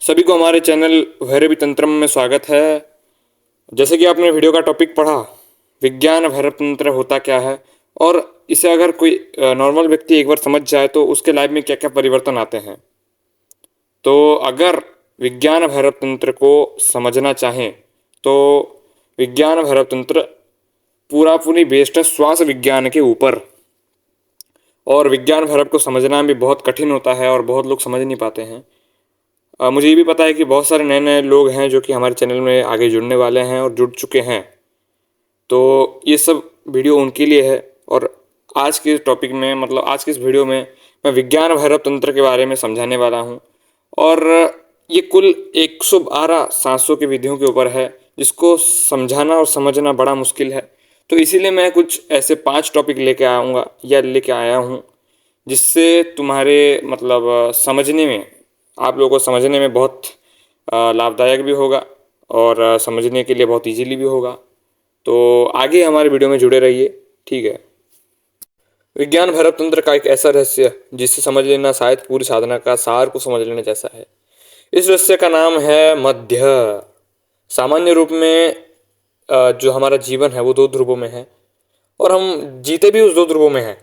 सभी को हमारे चैनल भैरवी तंत्रम में स्वागत है। जैसे कि आपने वीडियो का टॉपिक पढ़ा, विज्ञान भैरव तंत्र होता क्या है और इसे अगर कोई नॉर्मल व्यक्ति एक बार समझ जाए तो उसके लाइफ में क्या क्या परिवर्तन आते हैं। तो अगर विज्ञान भैरव तंत्र को समझना चाहें तो विज्ञान भैरव तंत्र पूरा पूरी बेस्ड है श्वास विज्ञान के ऊपर। और विज्ञान भैरव को समझना भी बहुत कठिन होता है और बहुत लोग समझ नहीं पाते हैं। मुझे ये भी पता है कि बहुत सारे नए नए लोग हैं जो कि हमारे चैनल में आगे जुड़ने वाले हैं और जुड़ चुके हैं। तो ये सब वीडियो उनके लिए है। और आज के टॉपिक में मतलब आज के इस वीडियो में मैं विज्ञान भैरव तंत्र के बारे में समझाने वाला हूँ। और ये कुल 112 सांसों की विधियों के ऊपर है जिसको समझाना और समझना बड़ा मुश्किल है। तो इसीलिए मैं कुछ ऐसे 5 टॉपिक लेके आऊँगा या लेके आया हूँ जिससे तुम्हारे मतलब समझने में, आप लोगों को समझने में बहुत लाभदायक भी होगा और समझने के लिए बहुत इजीली भी होगा। तो आगे हमारे वीडियो में जुड़े रहिए, ठीक है। विज्ञान भैरव तंत्र का एक ऐसा रहस्य जिसे समझ लेना शायद पूरी साधना का सार को समझ लेने जैसा है। इस रहस्य का नाम है मध्य। सामान्य रूप में जो हमारा जीवन है वो 2 ध्रुवों में है और हम जीते भी उस 2 ध्रुवों में हैं।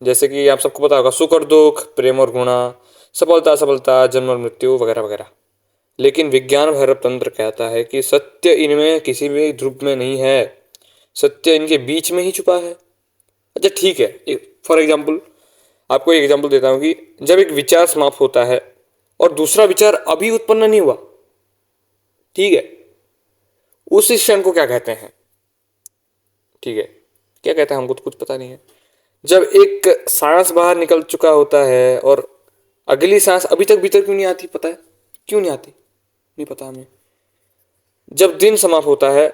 जैसे कि आप सबको पता होगा, सुख और दुख, प्रेम और घृणा, सफलता असफलता, जन्म और मृत्यु वगैरह वगैरह। लेकिन विज्ञान भैरव तंत्र कहता है कि सत्य इनमें किसी भी ध्रुव में नहीं है, सत्य इनके बीच में ही छुपा है। अच्छा ठीक है, फॉर एग्जाम्पल आपको एक एग्जाम्पल देता हूँ कि जब एक विचार समाप्त होता है और दूसरा विचार अभी उत्पन्न नहीं हुआ, ठीक है, उस क्षण को क्या कहते हैं? ठीक है, क्या कहते हैं हमको तो कुछ पता नहीं है। जब एक सांस बाहर निकल चुका होता है और अगली सांस अभी तक भीतर क्यों नहीं आती, पता है क्यों नहीं आती? नहीं पता हमें। जब दिन समाप्त होता है,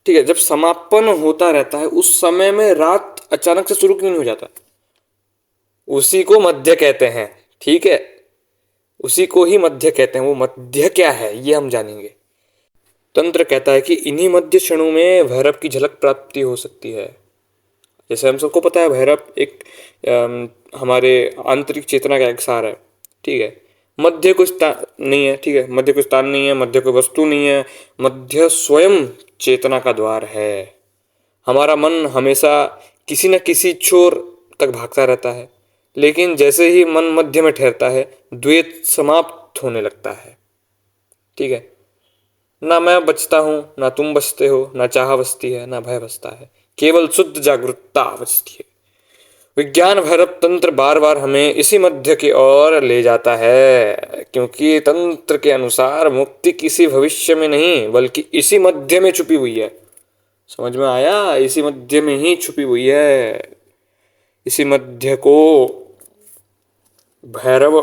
ठीक है, जब समापन होता रहता है उस समय में रात अचानक से शुरू क्यों नहीं हो जाता? उसी को मध्य कहते हैं, ठीक है, उसी को ही मध्य कहते हैं। वो मध्य क्या है ये हम जानेंगे। तंत्र कहता है कि इन्हीं मध्य क्षणों में भैरव की झलक प्राप्ति हो सकती है। जैसे हम सबको पता है भैरव एक हमारे आंतरिक चेतना का एक सार है, ठीक है। मध्य कोई स्थान नहीं है, ठीक है, मध्य कोई स्थान नहीं है, मध्य कोई वस्तु नहीं है, मध्य स्वयं चेतना का द्वार है। हमारा मन हमेशा किसी न किसी छोर तक भागता रहता है, लेकिन जैसे ही मन मध्य में ठहरता है द्वैत समाप्त होने लगता है, ठीक है। ना मैं बचता हूँ, ना तुम बचते हो, ना चाह बचती है, ना भय बचता है, केवल शुद्ध जागरूकता बचती है। विज्ञान भैरव तंत्र बार बार हमें इसी मध्य की ओर ले जाता है, क्योंकि तंत्र के अनुसार मुक्ति किसी भविष्य में नहीं बल्कि इसी मध्य में छुपी हुई है। समझ में आया? इसी मध्य में ही छुपी हुई है। इसी मध्य को भैरव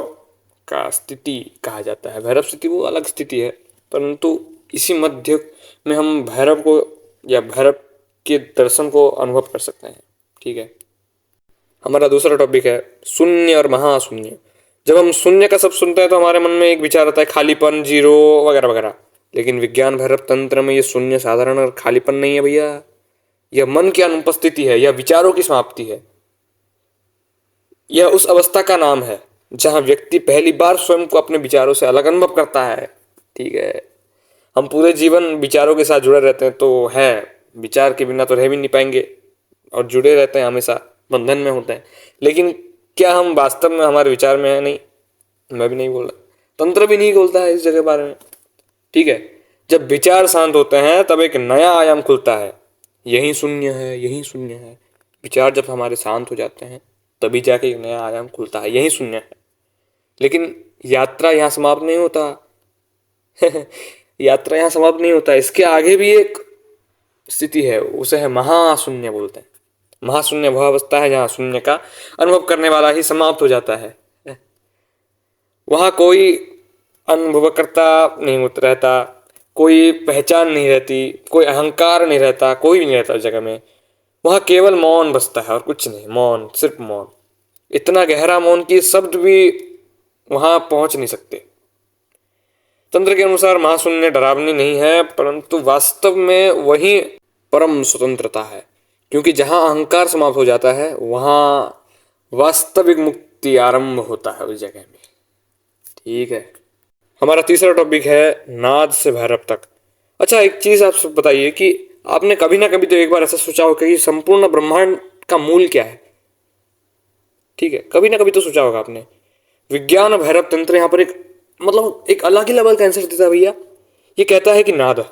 का स्थिति कहा जाता है। भैरव स्थिति वो अलग स्थिति है, परंतु इसी मध्य में हम भैरव को या भैरव के दर्शन को अनुभव कर सकते हैं, ठीक है। हमारा दूसरा टॉपिक है शून्य और महाशून्य। जब हम शून्य का शब्द सुनते हैं तो हमारे मन में एक विचार आता है खालीपन, जीरो वगैरह वगैरह। लेकिन विज्ञान भैरव तंत्र में ये शून्य साधारण और खालीपन नहीं है भैया, यह मन की अनुपस्थिति है, यह विचारों की समाप्ति है। यह उस अवस्था का नाम है जहां व्यक्ति पहली बार स्वयं को अपने विचारों से अलग अनुभव करता है, ठीक है। हम पूरे जीवन विचारों के साथ जुड़े रहते हैं तो है, विचार के बिना तो रह भी नहीं पाएंगे और जुड़े रहते हैं, हमेशा बंधन में होते हैं। लेकिन क्या हम वास्तव में हमारे विचार में है? नहीं, मैं भी नहीं बोल रहा, तंत्र भी नहीं बोलता है इस जगह बारे में, ठीक है। जब विचार शांत होते हैं तब एक नया आयाम खुलता है, यही शून्य है, यही शून्य है। विचार जब हमारे शांत हो जाते हैं तभी जाके एक नया आयाम खुलता है, यही शून्य है। लेकिन यात्रा यहाँ समाप्त नहीं होता यात्रा यहाँ समाप्त नहीं होता, इसके आगे भी एक स्थिति है, उसे है महाशून्य बोलते हैं। महाशून्य वह अवस्था है जहाँ शून्य का अनुभव करने वाला ही समाप्त हो जाता है। वहाँ कोई अनुभवकर्ता नहीं रहता, कोई पहचान नहीं रहती, कोई अहंकार नहीं रहता, कोई भी नहीं रहता उस जगह में। वहाँ केवल मौन बसता है और कुछ नहीं, मौन, सिर्फ मौन। इतना गहरा मौन कि शब्द भी वहाँ पहुंच नहीं सकते। तंत्र के अनुसार महाशून्य डरावनी नहीं है, परंतु वास्तव में वही परम स्वतंत्रता है, क्योंकि जहाँ अहंकार समाप्त हो जाता है वहाँ वास्तविक मुक्ति आरंभ होता है उस जगह में, ठीक है। हमारा तीसरा टॉपिक है नाद से भैरव तक। अच्छा, एक चीज आप सब बताइए कि आपने कभी ना कभी तो एक बार ऐसा सोचा होगा कि संपूर्ण ब्रह्मांड का मूल क्या है। ठीक है, कभी ना कभी तो सोचा होगा आपने। विज्ञान भैरव तंत्र यहाँ पर एक मतलब एक अलग ही लेवल का आंसर देता है भैया। ये कहता है कि नाद,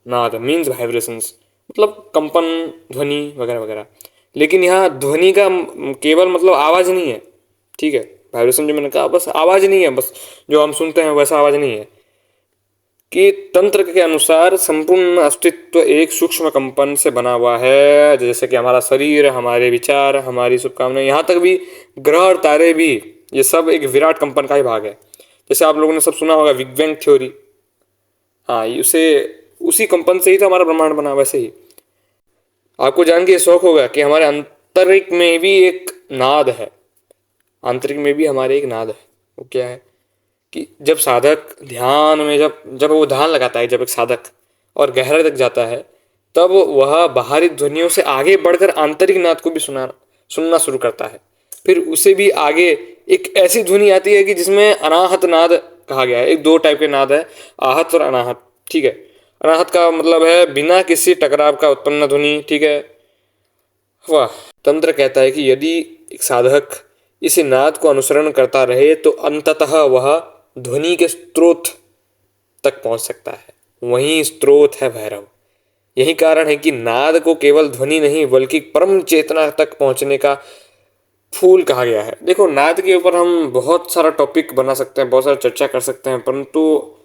नाद मीन्स वाइब्रेशंस, मतलब कंपन, ध्वनि वगैरह वगैरह। लेकिन यहाँ ध्वनि का केवल मतलब आवाज नहीं है। ठीक है, वाइब्रेशन जो मैंने कहा बस आवाज नहीं है, बस जो हम सुनते हैं वैसा आवाज नहीं है। कि तंत्र के अनुसार संपूर्ण अस्तित्व एक सूक्ष्म कंपन से बना हुआ है, जैसे कि हमारा शरीर, हमारे विचार, हमारी शुभकामनाएं, यहाँ तक भी ग्रह और तारे भी, ये सब एक विराट कंपन का ही भाग है। जैसे आप लोगों ने सब सुना होगा बिग बैंग थ्योरी। हाँ, ये उसे उसी कंपन से ही तो हमारा ब्रह्मांड बना। वैसे ही आपको जान के शौक होगा कि हमारे आंतरिक में भी एक नाद है। आंतरिक में भी हमारे एक नाद है। वो क्या है कि जब साधक ध्यान में जब जब वो ध्यान लगाता है, जब एक साधक और गहराई तक जाता है, तब वह बाहरी ध्वनियों से आगे बढ़कर आंतरिक नाद को भी सुनना शुरू करता है। फिर उसे भी आगे एक ऐसी ध्वनि आती है कि जिसमें अनाहत नाद कहा गया है। एक दो टाइप के नाद है, आहत और अनाहत। ठीक है, अनाहत का मतलब है बिना किसी टकराव का उत्पन्न ध्वनि। ठीक है, वाह। तंत्र कहता है कि यदि एक साधक इस नाद को अनुसरण करता रहे तो अंततः वह ध्वनि के स्रोत तक पहुंच सकता है। वही स्रोत है भैरव। यही कारण है कि नाद को केवल ध्वनि नहीं बल्कि परम चेतना तक पहुंचने का फूल कहा गया है। देखो, नाद के ऊपर हम बहुत सारा टॉपिक बना सकते हैं, बहुत सारा चर्चा कर सकते हैं, परंतु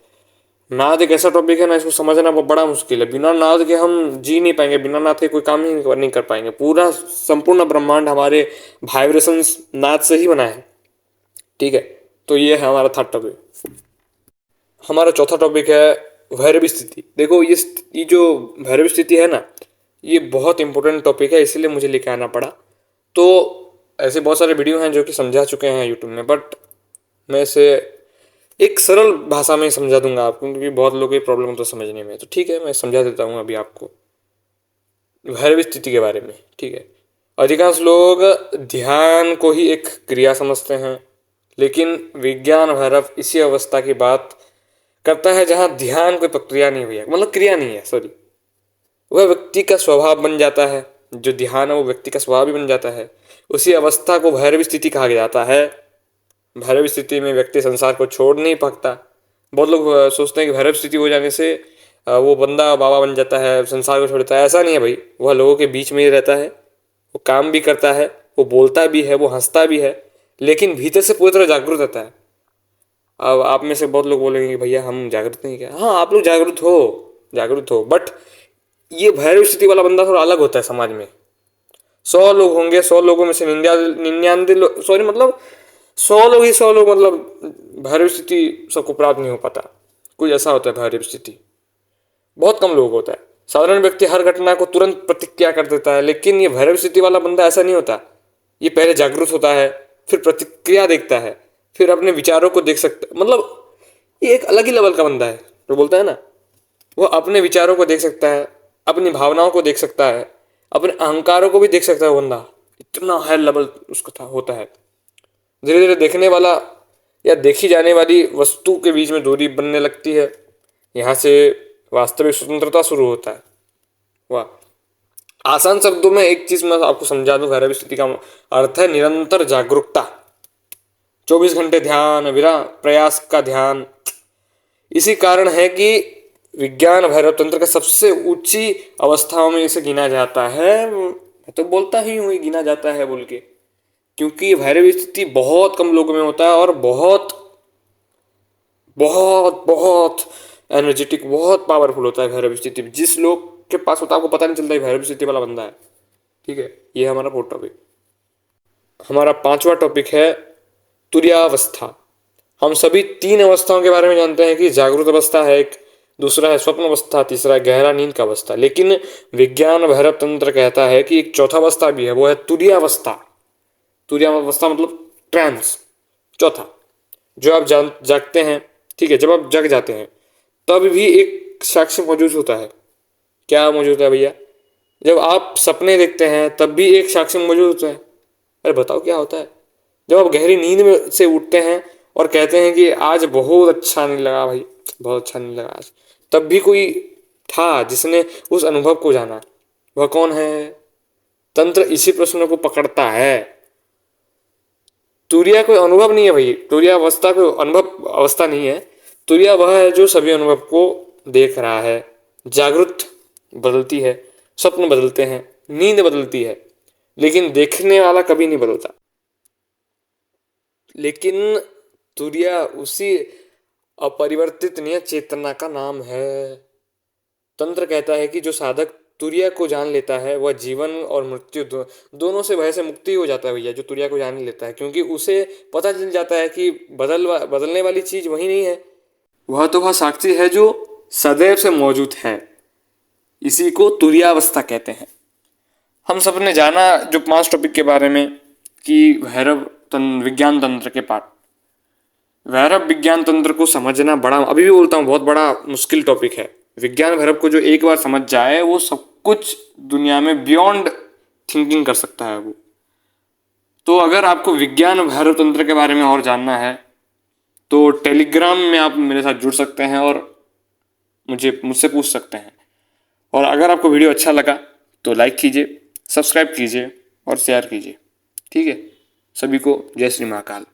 नाद एक ऐसा टॉपिक है ना, इसको समझना बड़ा मुश्किल है। बिना नाद के हम जी नहीं पाएंगे, बिना नाद के कोई काम ही नहीं कर पाएंगे। पूरा संपूर्ण ब्रह्मांड हमारे वाइब्रेशंस नाद से ही बना है। ठीक है, तो ये है हमारा थर्ड टॉपिक। हमारा चौथा टॉपिक है भैरवी स्थिति। देखो, ये जो भैरवी स्थिति है ना, ये बहुत इंपॉर्टेंट टॉपिक है, इसलिए मुझे लेके आना पड़ा। तो ऐसे बहुत सारे वीडियो हैं जो कि समझा चुके हैं यूट्यूब में, बट मैं इसे एक सरल भाषा में समझा दूंगा आपको, क्योंकि बहुत लोगों की प्रॉब्लम होता है समझने में। तो ठीक है, मैं समझा देता हूँ अभी आपको भैरवी स्थिति के बारे में। ठीक है, अधिकांश लोग ध्यान को ही एक क्रिया समझते हैं, लेकिन विज्ञान भैरव इसी अवस्था की बात करता है जहाँ ध्यान कोई प्रक्रिया नहीं हुई है, मतलब क्रिया नहीं है, सॉरी। वह व्यक्ति का स्वभाव बन जाता है। जो ध्यान है वो व्यक्ति का स्वभाव भी बन जाता है। उसी अवस्था को भैरवी स्थिति कहा जाता है। भैरव स्थिति में व्यक्ति संसार को छोड़ नहीं पाता। बहुत लोग सोचते हैं कि भैरव स्थिति हो जाने से वो बंदा बाबा बन जाता है, संसार को छोड़ देता है। ऐसा नहीं है भाई, वह लोगों के बीच में ही रहता है, वो काम भी करता है, वो बोलता भी है, वो हंसता भी है, लेकिन भीतर से पूरी तरह जागरूक रहता है। अब आप में से बहुत लोग बोलेंगे कि भैया हम जागरूक नहीं, क्या? हाँ, आप लोग जागरूक हो, बट ये भैरव स्थिति वाला बंदा थोड़ा अलग होता है समाज में। 100 लोग होंगे, 100 लोगों में से 99 लोग, सॉरी मतलब 100 लोग मतलब भैरव स्थिति सबको प्राप्त नहीं हो पाता। कुछ ऐसा होता है भैरव स्थिति, बहुत कम लोग होता है। साधारण व्यक्ति हर घटना को तुरंत प्रतिक्रिया कर देता है, लेकिन ये भैरव स्थिति वाला बंदा ऐसा नहीं होता। ये पहले जागरूक होता है, फिर प्रतिक्रिया देखता है, फिर अपने विचारों को देख सकता है। मतलब ये एक अलग ही लेवल का बंदा है। जो बोलता है ना, वो अपने विचारों को देख सकता है, अपनी भावनाओं को देख सकता है, अपने अहंकारों को भी देख सकता है। वो बंदा इतना हाई लेवल उसका होता है। धीरे धीरे देखने वाला या देखी जाने वाली वस्तु के बीच में दूरी बनने लगती है। यहाँ से वास्तविक स्वतंत्रता शुरू होता है। वाह। आसान शब्दों में एक चीज मैं आपको समझा दूं, भैरव स्थिति का अर्थ है निरंतर जागरूकता। 24 घंटे ध्यान, बिना प्रयास का ध्यान। इसी कारण है कि विज्ञान भैरव तंत्र का सबसे ऊंची अवस्थाओं में इसे गिना जाता है। मैं तो बोलता ही हूँ गिना जाता है बोल के, क्योंकि भैरव स्थिति बहुत कम लोगों में होता है और बहुत बहुत बहुत एनर्जेटिक, बहुत पावरफुल होता है भैरव स्थिति। जिस लोग के पास होता है आपको पता नहीं चलता है भैरव स्थिति वाला बंदा है। ठीक है, ये हमारा फोर्थ टॉपिक। हमारा पांचवा टॉपिक है तुर्यावस्था। हम सभी 3 अवस्थाओं के बारे में जानते हैं कि जागृत अवस्था है एक, दूसरा है स्वप्न अवस्था, तीसरा है गहरा नींद का अवस्था। लेकिन विज्ञान भैरव तंत्र कहता है कि एक चौथा अवस्था भी है, वो है तुर्यावस्था। तुर्यावस्था मतलब ट्रांस, चौथा। जो आप जागते हैं, ठीक है, जब आप जग जाते हैं तब भी एक साक्ष्य मौजूद होता है। क्या मौजूद है भैया? जब आप सपने देखते हैं तब भी एक साक्ष्य मौजूद होता है। अरे बताओ क्या होता है? जब आप गहरी नींद में से उठते हैं और कहते हैं कि आज बहुत अच्छा नहीं लगा भाई, बहुत अच्छा नहीं लगा आज, तब भी कोई था जिसने उस अनुभव को जाना। वह कौन है? तंत्र इसी प्रश्न को पकड़ता है। तुरिया कोई अनुभव नहीं है भाई, तुरिया अवस्था कोई अनुभव अवस्था नहीं है। तुरिया वह है जो सभी अनुभव को देख रहा है। जागृत बदलती है, स्वप्न बदलते हैं, नींद बदलती है, लेकिन देखने वाला कभी नहीं बदलता। लेकिन तुरिया उसी अपरिवर्तित नियत चेतना का नाम है। तंत्र कहता है कि जो साधक तुरिया को जान लेता है वह जीवन और मृत्यु दोनों से भय से मुक्ति हो जाता है भैया, जो तुरिया को जान लेता है, क्योंकि उसे पता चल जाता है कि बदलने वाली चीज वही नहीं है। वह साक्षी है जो सदैव से मौजूद है। इसी को तुरियावस्था कहते हैं। हम सब ने जाना जो 5 टॉपिक के बारे में कि विज्ञान तंत्र के पार्ट, वैरव विज्ञान तंत्र को समझना बड़ा, अभी भी बोलता हूँ, बहुत बड़ा मुश्किल टॉपिक है। विज्ञान भैरव को जो एक बार समझ जाए वो सब कुछ दुनिया में बियॉन्ड थिंकिंग कर सकता है वो। तो अगर आपको विज्ञान भैरव तंत्र के बारे में और जानना है तो टेलीग्राम में आप मेरे साथ जुड़ सकते हैं और मुझसे पूछ सकते हैं। और अगर आपको वीडियो अच्छा लगा तो लाइक कीजिए, सब्सक्राइब कीजिए और शेयर कीजिए। ठीक है, सभी को जय श्री महाकाल।